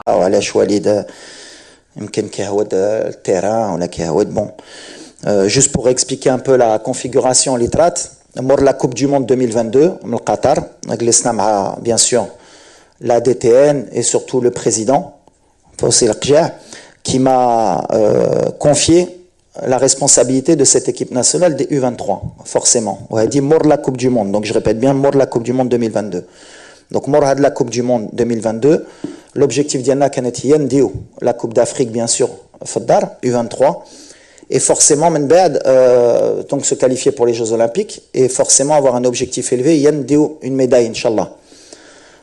علاش وليد يمكن كيهود التيران ولا كيهود bon. Juste pour expliquer un peu la configuration litrat, mort la Coupe du Monde 2022 au Qatar, جلسنا مع bien sûr la DTN et surtout le président Fawzi Al-Qja qui m'a confié la responsabilité de cette équipe nationale des U23, forcément. On a dit mort la Coupe du Monde, donc je répète bien mort la Coupe du Monde 2022. Donc mort de la Coupe du Monde 2022, l'objectif d'Yanna Kanet Yendio, la Coupe d'Afrique bien sûr, Faddar, U23, et forcément donc se qualifier pour les Jeux Olympiques, et forcément avoir un objectif élevé, Yendio, une médaille, Inch'Allah.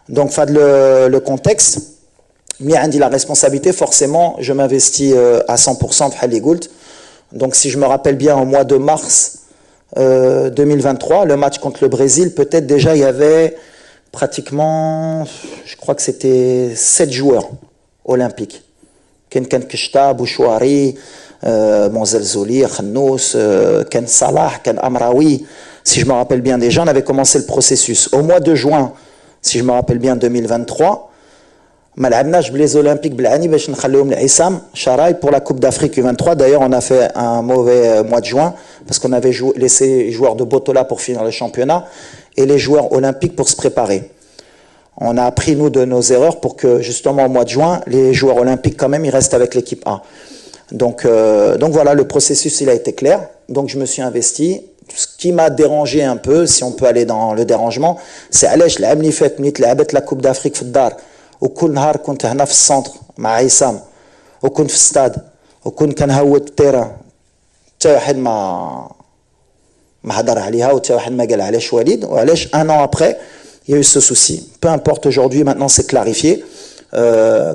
Donc fad le contexte, Mia dit la responsabilité, forcément je m'investis à 100% de Haligoult. Donc si je me rappelle bien, au mois de mars 2023, le match contre le Brésil, peut-être déjà il y avait pratiquement, je crois que c'était 7 joueurs olympiques. Ken Kishta, Bouchouari, Monzelzouli, Khannous, Ken Salah, Ken Amraoui. Si je me rappelle bien déjà, on avait commencé le processus. Au mois de juin, si je me rappelle bien, 2023, ما لعبناش بلي Olympiques بالعاني باش نخليهم لعصام شراي pour la Coupe d'Afrique U23. D'ailleurs, on a fait un mauvais mois de juin parce qu'on avait laissé les joueurs de Botola pour finir le championnat et les joueurs olympiques pour se préparer. On a appris, nous, de nos erreurs pour que, justement, au mois de juin, les joueurs olympiques, quand même, ils restent avec l'équipe A. Donc voilà, le processus, il a été clair. Donc, je me suis investi. Ce qui m'a dérangé un peu, si on peut aller dans le dérangement, c'est علاش العام اللي فات ملي تلعبت la Coupe d'Afrique في الدار وكل نهار كنت هنا في السنتر مع عصام وكنت في الستاد وكنت كنهود التيران حتى واحد ما هضر عليها وحتى واحد ما قال علاش وليد وعلاش un an après il y a eu ce souci. Peu importe, aujourd'hui, maintenant c'est clarifié.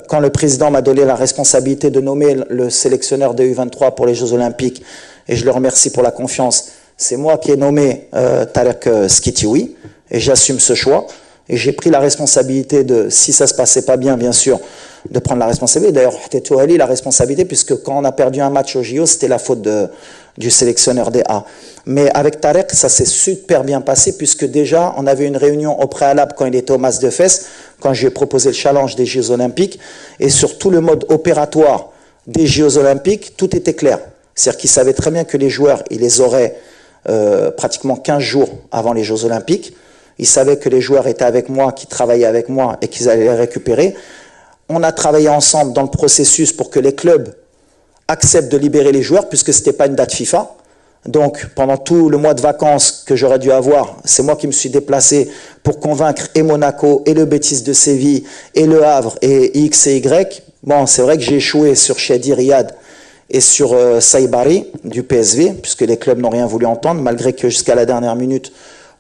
Quand le président m'a donné la responsabilité de nommer le sélectionneur des U23 pour les Jeux Olympiques, et je le remercie pour la confiance, c'est moi qui ai nommé Tarek Skitioui, et j'assume ce choix. Et j'ai pris la responsabilité de, si ça se passait pas bien, bien sûr, de prendre la responsabilité. D'ailleurs, c'était la responsabilité, puisque quand on a perdu un match au JO, c'était la faute du sélectionneur des A. Mais avec Tarek, ça s'est super bien passé, puisque déjà, on avait une réunion au préalable quand il était au Mas de Fès, quand je lui ai proposé le challenge des Jeux Olympiques, et sur tout le mode opératoire des Jeux Olympiques, tout était clair. C'est-à-dire qu'il savait très bien que les joueurs, il les aurait pratiquement 15 jours avant les Jeux Olympiques. Il savait que les joueurs étaient avec moi, qui travaillaient avec moi et qu'ils allaient les récupérer. On a travaillé ensemble dans le processus pour que les clubs acceptent de libérer les joueurs, puisque ce n'était pas une date FIFA. Donc, pendant tout le mois de vacances que j'aurais dû avoir, c'est moi qui me suis déplacé pour convaincre et Monaco, et le Betis de Séville, et le Havre, et X et Y. Bon, c'est vrai que j'ai échoué sur Shadi Riyad et sur Saïbari du PSV, puisque les clubs n'ont rien voulu entendre, malgré que jusqu'à la dernière minute,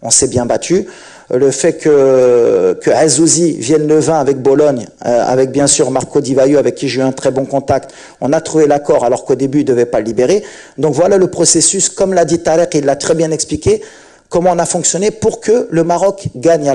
on s'est bien battu. Le fait que Azouzi vienne le 20 avec Bologne, avec bien sûr Marco Di Vaio, avec qui j'ai eu un très bon contact, on a trouvé l'accord alors qu'au début il ne devait pas le libérer. Donc voilà le processus, comme l'a dit Tarek, il l'a très bien expliqué, comment on a fonctionné pour que le Maroc gagne à la